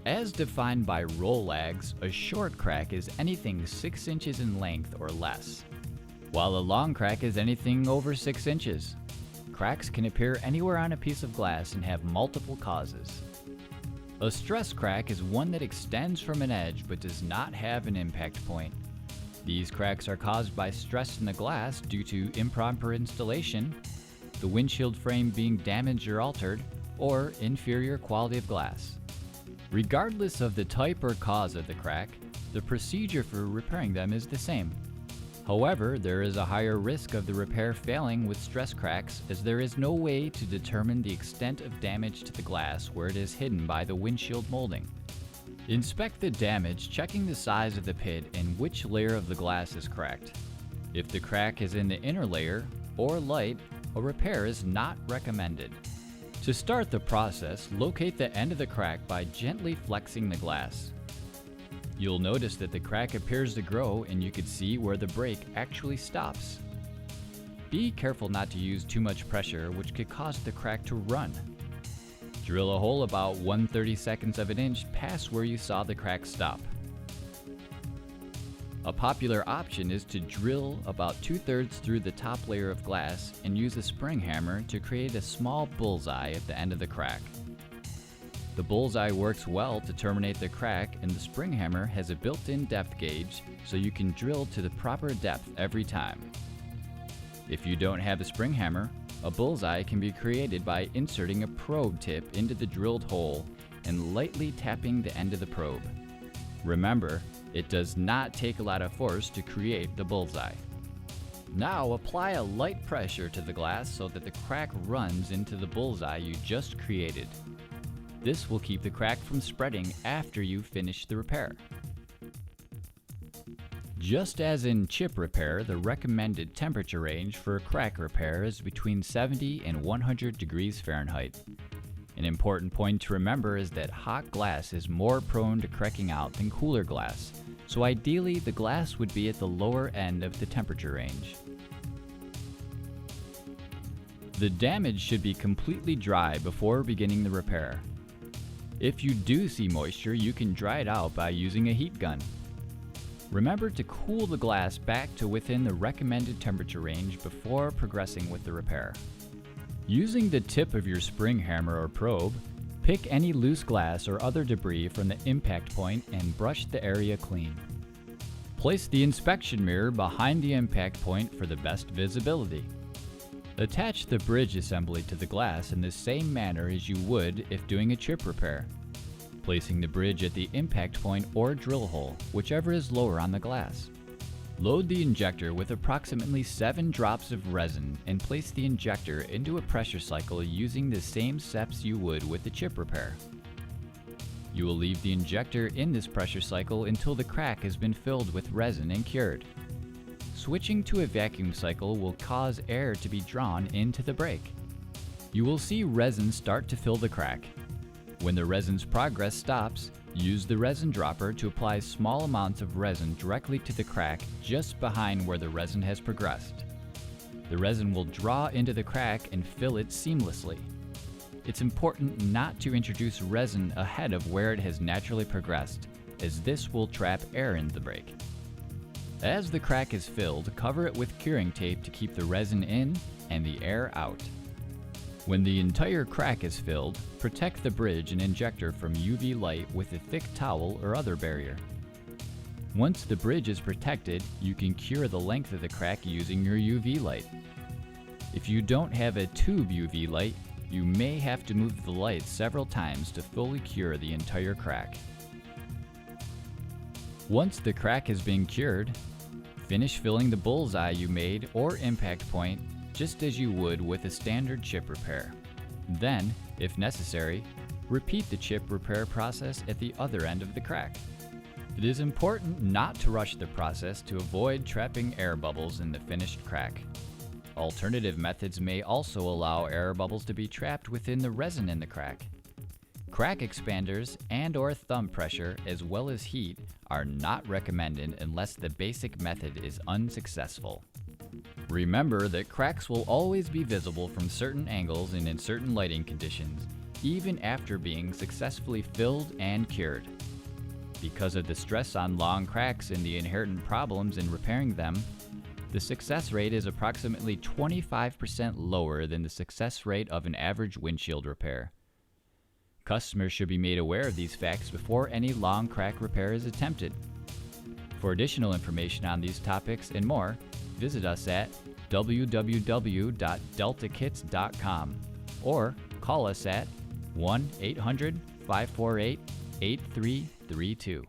As defined by Rollags, a short crack is anything 6 inches in length or less, while a long crack is anything over 6 inches. Cracks can appear anywhere on a piece of glass and have multiple causes. A stress crack is one that extends from an edge but does not have an impact point. These cracks are caused by stress in the glass due to improper installation, the windshield frame being damaged or altered, or inferior quality of glass. Regardless of the type or cause of the crack, the procedure for repairing them is the same. However, there is a higher risk of the repair failing with stress cracks, as there is no way to determine the extent of damage to the glass where it is hidden by the windshield molding. Inspect the damage, checking the size of the pit and which layer of the glass is cracked. If the crack is in the inner layer or light, a repair is not recommended. To start the process, locate the end of the crack by gently flexing the glass. You'll notice that the crack appears to grow and you can see where the brake actually stops. Be careful not to use too much pressure, which could cause the crack to run. Drill a hole about 1/32 of an inch past where you saw the crack stop. A popular option is to drill about 2/3 through the top layer of glass and use a spring hammer to create a small bullseye at the end of the crack. The bullseye works well to terminate the crack, and the spring hammer has a built-in depth gauge so you can drill to the proper depth every time. If you don't have a spring hammer, a bullseye can be created by inserting a probe tip into the drilled hole and lightly tapping the end of the probe. Remember, it does not take a lot of force to create the bullseye. Now apply a light pressure to the glass so that the crack runs into the bullseye you just created. This will keep the crack from spreading after you finish the repair. Just as in chip repair, the recommended temperature range for a crack repair is between 70 and 100 degrees Fahrenheit. An important point to remember is that hot glass is more prone to cracking out than cooler glass, so ideally the glass would be at the lower end of the temperature range. The damage should be completely dry before beginning the repair. If you do see moisture, you can dry it out by using a heat gun. Remember to cool the glass back to within the recommended temperature range before progressing with the repair. Using the tip of your spring hammer or probe, pick any loose glass or other debris from the impact point and brush the area clean. Place the inspection mirror behind the impact point for the best visibility. Attach the bridge assembly to the glass in the same manner as you would if doing a chip repair, placing the bridge at the impact point or drill hole, whichever is lower on the glass. Load the injector with approximately 7 drops of resin and place the injector into a pressure cycle using the same steps you would with the chip repair. You will leave the injector in this pressure cycle until the crack has been filled with resin and cured. Switching to a vacuum cycle will cause air to be drawn into the brake. You will see resin start to fill the crack. When the resin's progress stops, use the resin dropper to apply small amounts of resin directly to the crack just behind where the resin has progressed. The resin will draw into the crack and fill it seamlessly. It's important not to introduce resin ahead of where it has naturally progressed, as this will trap air in the brake. As the crack is filled, cover it with curing tape to keep the resin in and the air out. When the entire crack is filled, protect the bridge and injector from UV light with a thick towel or other barrier. Once the bridge is protected, you can cure the length of the crack using your UV light. If you don't have a tube UV light, you may have to move the light several times to fully cure the entire crack. Once the crack has been cured, finish filling the bullseye you made or impact point just as you would with a standard chip repair. Then, if necessary, repeat the chip repair process at the other end of the crack. It is important not to rush the process to avoid trapping air bubbles in the finished crack. Alternative methods may also allow air bubbles to be trapped within the resin in the crack. Crack expanders and/or thumb pressure, as well as heat, are not recommended unless the basic method is unsuccessful. Remember that cracks will always be visible from certain angles and in certain lighting conditions, even after being successfully filled and cured. Because of the stress on long cracks and the inherent problems in repairing them, the success rate is approximately 25% lower than the success rate of an average windshield repair. Customers should be made aware of these facts before any long crack repair is attempted. For additional information on these topics and more, visit us at www.deltakits.com or call us at 1-800-548-8332.